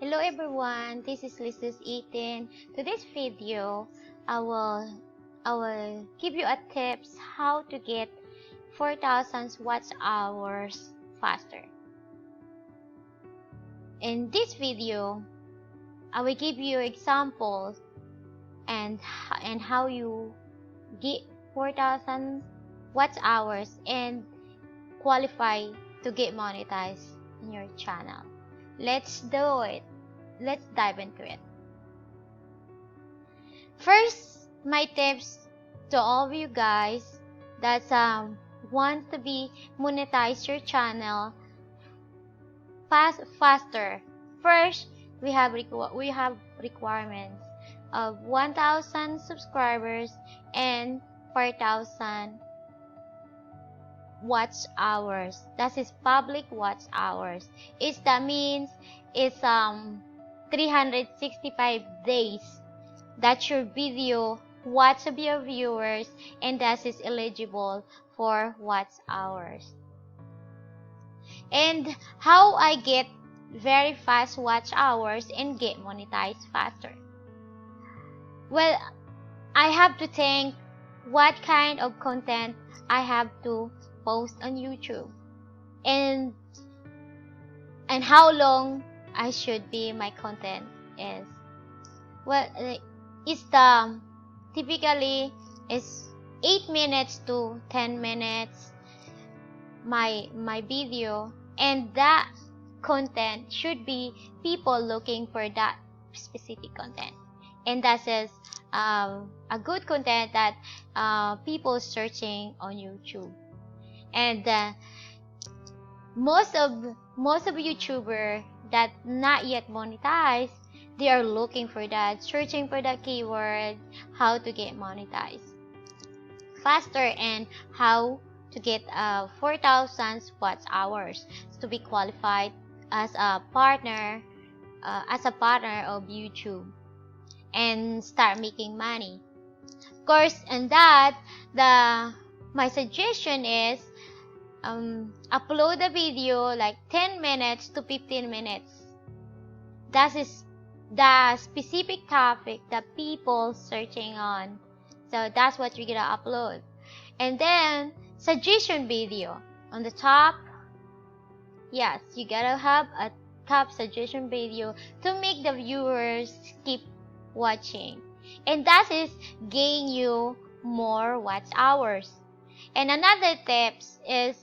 Hello everyone, this is Lisa's 18. Today's video, I will give you a tips how to get 4,000 watch hours faster. In this video, I will give you examples and how you get 4,000 watch hours and qualify to get monetized in your channel. Let's do it. Let's dive into it. First, my tips to all of you guys that want to be monetize your channel faster. First, we have requirements of 1,000 subscribers and 4,000 watch hours. That is public watch hours. That means it's 365 days that your video watch of your viewers, and that is eligible for watch hours. And how I get very fast watch hours and get monetized faster? Well, I have to think what kind of content I have to post on YouTube and how long I should be my content is. Well, it's typically is 8 minutes to 10 minutes my video, and that content should be people looking for that specific content, and that is a good content that people searching on YouTube. And most of YouTuber that not yet monetized, they are looking for that, searching for that keyword, how to get monetized faster and how to get 4,000 watch hours to be qualified as a partner of YouTube and start making money. Of course, and that my suggestion is upload a video like 10 minutes to 15 minutes. That is the specific topic that people searching on. So that's what you're gonna upload. And then suggestion video on the top. Yes, you gotta have a top suggestion video to make the viewers keep watching. And that is gain you more watch hours. And another tips is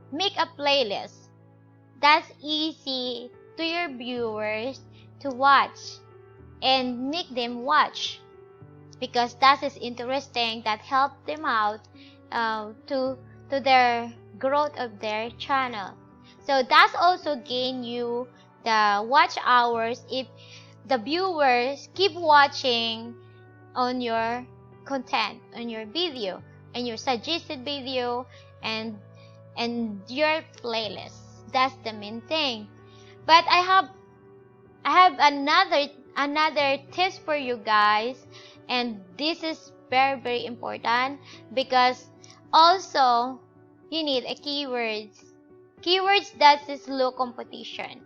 make a playlist that's easy to your viewers to watch and make them watch, because that is interesting, that help them out to their growth of their channel. So that's also gain you the watch hours if the viewers keep watching on your content, on your video, and your suggested video and your playlist. That's the main thing. But I have another tips for you guys, and this is very, very important, because also you need a keywords that is low competition.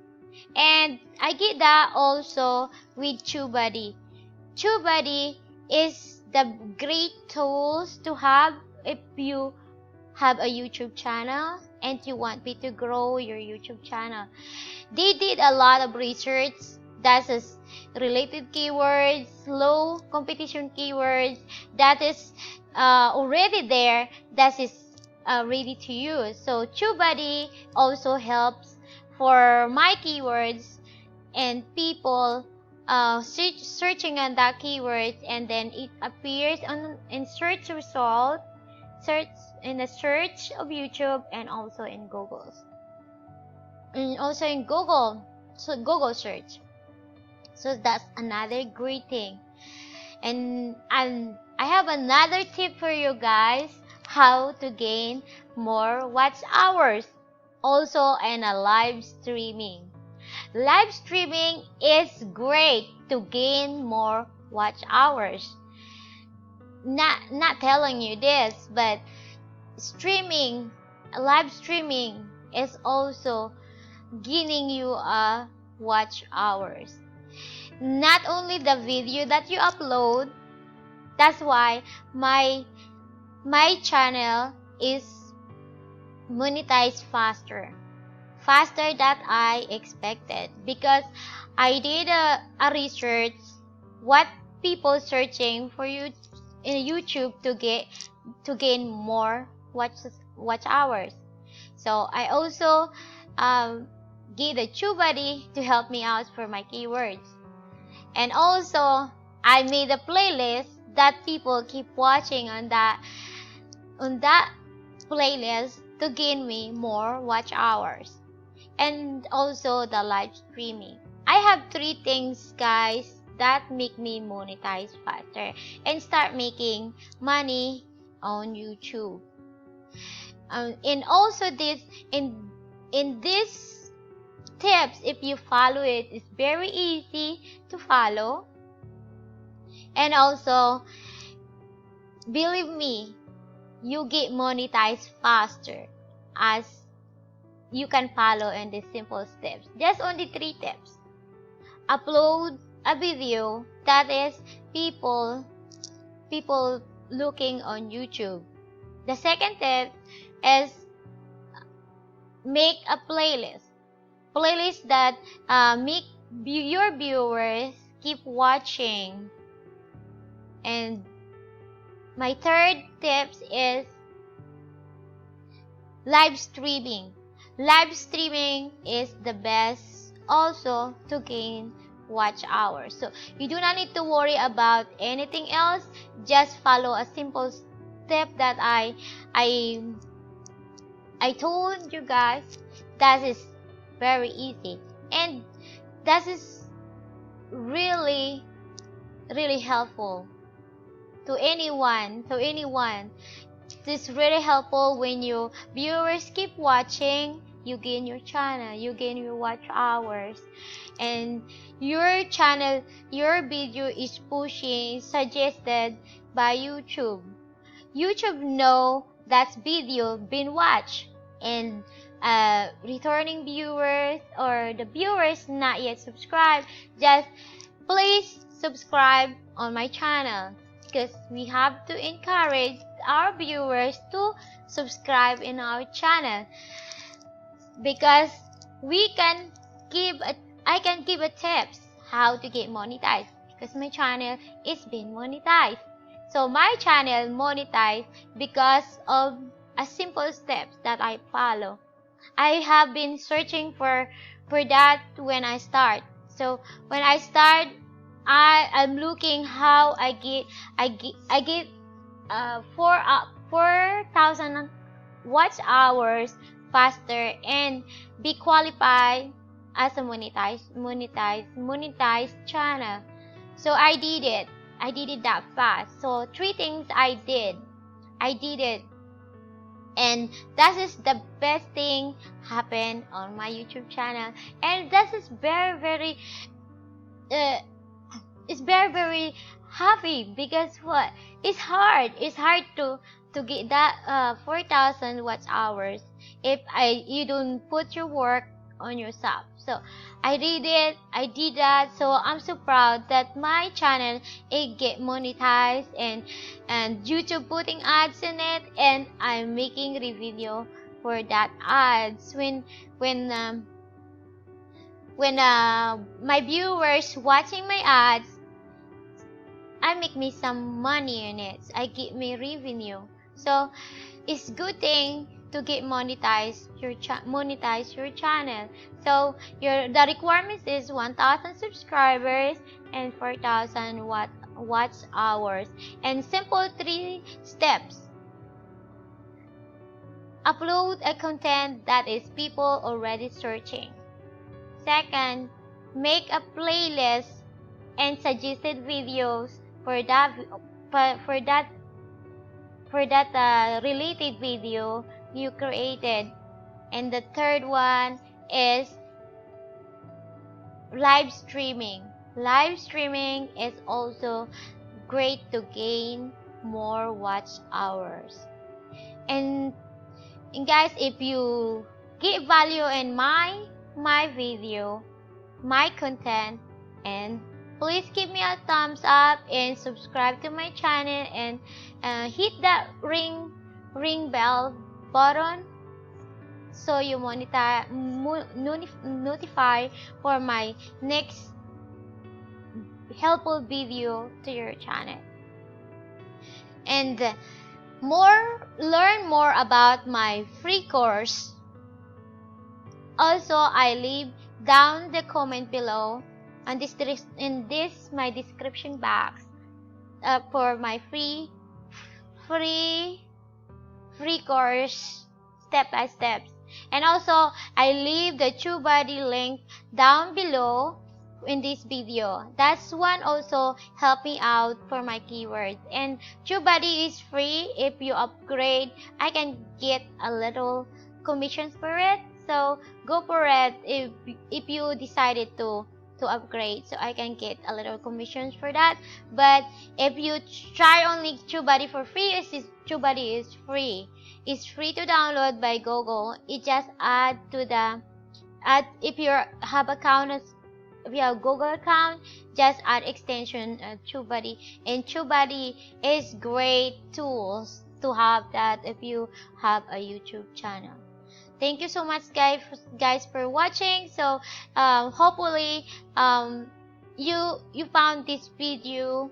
And I get that also with TubeBuddy. TubeBuddy is the great tools to have if you have a YouTube channel and you want me to grow your YouTube channel. They did a lot of research that is related keywords, low competition keywords that is already there, that is ready to use. So TubeBuddy also helps for my keywords and people searching on that keywords, and then it appears in search result, in the search of YouTube, and also in Google, so Google search. So that's another great thing. And I have another tip for you guys, how to gain more watch hours, also in a live streaming. Live streaming is great to gain more watch hours. Not telling you this, but live streaming is also gaining you watch hours. Not only the video that you upload, that's why my channel is monetized faster than I expected, because I did a research what people searching for you in YouTube to gain more watch hours. So I also get a TubeBuddy to help me out for my keywords, and also I made a playlist that people keep watching on that playlist to gain me more watch hours, and also the live streaming. I have 3 things, guys, that make me monetize faster and start making money on YouTube. And also in this tips, if you follow it, it's very easy to follow. And also, believe me, you get monetized faster as you can follow in these simple steps. Just only 3 tips. Upload a video that is people looking on YouTube. The second tip is make a playlist that make your viewers keep watching. And my third tips is live streaming. Live streaming is the best also to gain watch hours. So you do not need to worry about anything else. Just follow a simple step that I told you guys. That is very easy, and that is really helpful to anyone. This is really helpful when your viewers keep watching. You gain your channel, you gain your watch hours, and your channel, your video is suggested by YouTube. YouTube know that video been watched, and returning viewers or the viewers not yet subscribed, just please subscribe on my channel, because we have to encourage our viewers to subscribe in our channel, because I can give a tips how to get monetized, because my channel is being monetized. So my channel monetized because of a simple steps that I follow. I have been searching for that when I start. So when I start, I'm looking how I get 4,000 watch hours faster and be qualified as a monetized channel. So I did it that fast. So 3 things I did it, and that is the best thing happened on my YouTube channel. And that is very it's very happy, because what, it's hard to get that 4,000 watch hours if you don't put your work on yourself. So I did that. So I'm so proud that my channel it get monetized, and YouTube putting ads in it, and I'm making review for that ads. When my viewers watching my ads, I make me some money in it. I get me revenue. So it's good thing to get monetize your channel. So the requirements is 1,000 subscribers and 4,000 watch hours, and simple 3 steps. Upload a content that is people already searching. Second, make a playlist and suggested videos for that related video you created. And the third one is live streaming. Live streaming is also great to gain more watch hours. And guys, if you get value in my video, my content. And please give me a thumbs up and subscribe to my channel, and hit that ring bell button so you notify for my next helpful video to your channel. And learn more about my free course. Also, I leave down the comment below and in this my description box for my free course step by steps. And also, I leave the TubeBuddy link down below in this video. That's one also help me out for my keywords. And TubeBuddy is free. If you upgrade, I can get a little commissions for it. So go for it if you decided to upgrade, so I can get a little commissions for that. But if you try only TubeBuddy for free, TubeBuddy is free. It's free to download by Google. It just if you have if you have Google account, just add extension TubeBuddy. And TubeBuddy is great tools to have that if you have a YouTube channel. Thank you so much, guys, for watching. So hopefully you found this video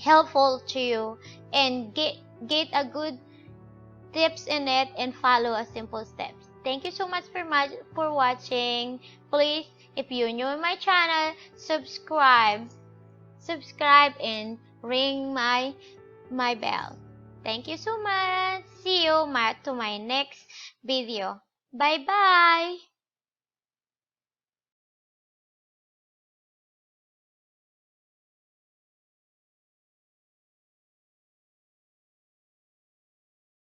helpful to you and get a good tips in it and follow a simple steps. Thank you so much for watching. Please, if you're new in my channel, subscribe and ring my bell. Thank you so much. See you to my next video. Bye bye.